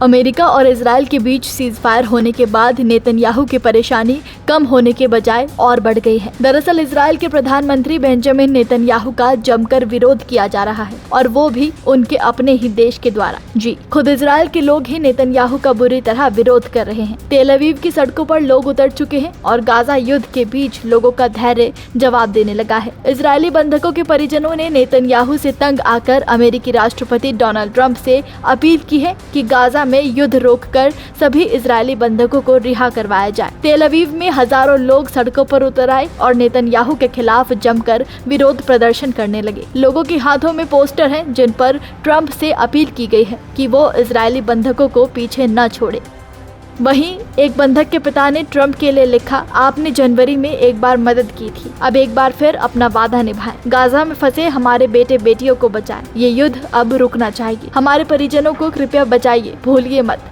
America और Israel के बीच cease fire होने के बाद नेतन्याहू की परेशानी कम होने के बजाय और बढ़ गई है। दरअसल इजराइल के प्रधानमंत्री बेंजामिन नेतन्याहू का जमकर विरोध किया जा रहा है और वो भी उनके अपने ही देश के द्वारा। जी, खुद इजराइल के लोग ही नेतन्याहू का बुरी तरह विरोध कर रहे हैं। तेल अवीव की सड़कों पर लोग उतर चुके हैं और गाजा युद्ध के बीच लोगों का धैर्य जवाब देने लगा है। इजरायली बंधकों के परिजनों ने नेतन्याहू से तंग आकर अमेरिकी राष्ट्रपति डोनाल्ड ट्रंप से अपील की है कि गाजा में युद्ध रोककर सभी इजरायली बंधकों को रिहा करवाया जाए। तेल अवीव में हजारों लोग सड़कों पर उतर आए और नेतन्याहू के खिलाफ जमकर विरोध प्रदर्शन करने लगे। लोगों के हाथों में पोस्टर हैं जिन पर ट्रंप से अपील की गई है कि वो इजरायली बंधकों को पीछे न छोड़े। वहीं एक बंधक के पिता ने ट्रंप के लिए लिखा, आपने जनवरी में एक बार मदद की थी, अब एक बार फिर अपना वादा निभाएं। गाजा में फंसे हमारे बेटे बेटियों को बचाएं। ये युद्ध अब रुकना चाहिए। हमारे परिजनों को कृपया बचाइए, भूलिए मत।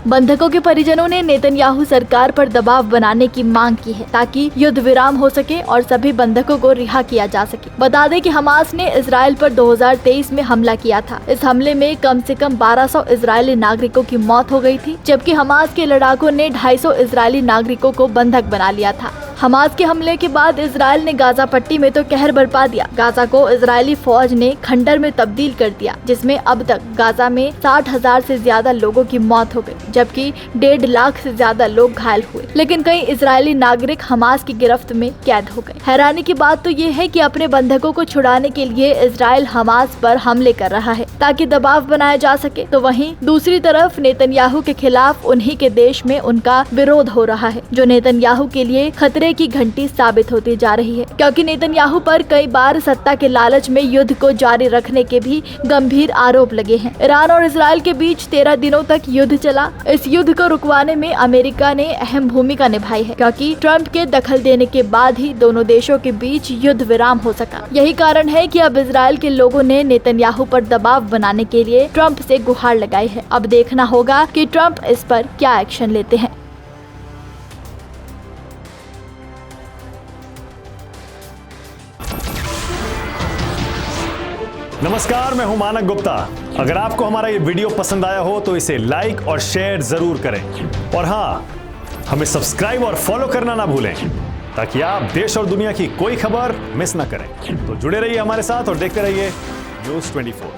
बंधकों के परिजनों ने नेतन्याहू सरकार पर दबाव बनाने की मांग की है ताकि युद्ध विराम हो सके और सभी बंधकों को रिहा किया जा सके। बता दें कि हमास ने इजराइल पर 2023 में हमला किया था। इस हमले में कम से कम 1200 इजरायली नागरिकों की मौत हो गई थी, जबकि हमास के लड़ाकों ने 250 इजरायली नागरिकों को बंधक बना लिया था। हमास के हमले के बाद इजराइल ने गाजा पट्टी में तो कहर बरपा दिया। गाजा को इजरायली फौज ने खंडर में तब्दील कर दिया, जिसमें अब तक गाजा में 60,000 से ज्यादा लोगों की मौत हो गई, जबकि 1.5 लाख से ज्यादा लोग घायल हुए। लेकिन कई इजरायली नागरिक हमास की गिरफ्त में कैद हो गए। हैरानी की बात तो ये है कि अपने बंधकों को छुड़ाने के लिए इजराइल हमास पर हमले कर रहा है ताकि दबाव बनाया जा सके, तो वहीं दूसरी तरफ नेतन्याहू के खिलाफ उन्हीं के देश में उनका विरोध हो रहा है, जो नेतन्याहू के लिए खतरे की घंटी साबित होती जा रही है, क्योंकि नेतन्याहू पर कई बार सत्ता के लालच में युद्ध को जारी रखने के भी गंभीर आरोप लगे हैं। ईरान और इजराइल के बीच 13 दिनों तक युद्ध चला। इस युद्ध को रुकवाने में अमेरिका ने अहम भूमिका निभाई है, क्योंकि ट्रंप के दखल देने के बाद ही दोनों देशों के बीच युद्ध विराम हो सका। यही कारण है कि अब इजराइल के लोगों ने नेतन्याहू पर दबाव बनाने के लिए ट्रंप से गुहार लगाई है। अब देखना होगा कि ट्रंप इस पर क्या एक्शन लेते हैं। नमस्कार, मैं हूं मानक गुप्ता। अगर आपको हमारा ये वीडियो पसंद आया हो तो इसे लाइक और शेयर जरूर करें, और हाँ, हमें सब्सक्राइब और फॉलो करना ना भूलें ताकि आप देश और दुनिया की कोई खबर मिस ना करें। तो जुड़े रहिए हमारे साथ और देखते रहिए News 24।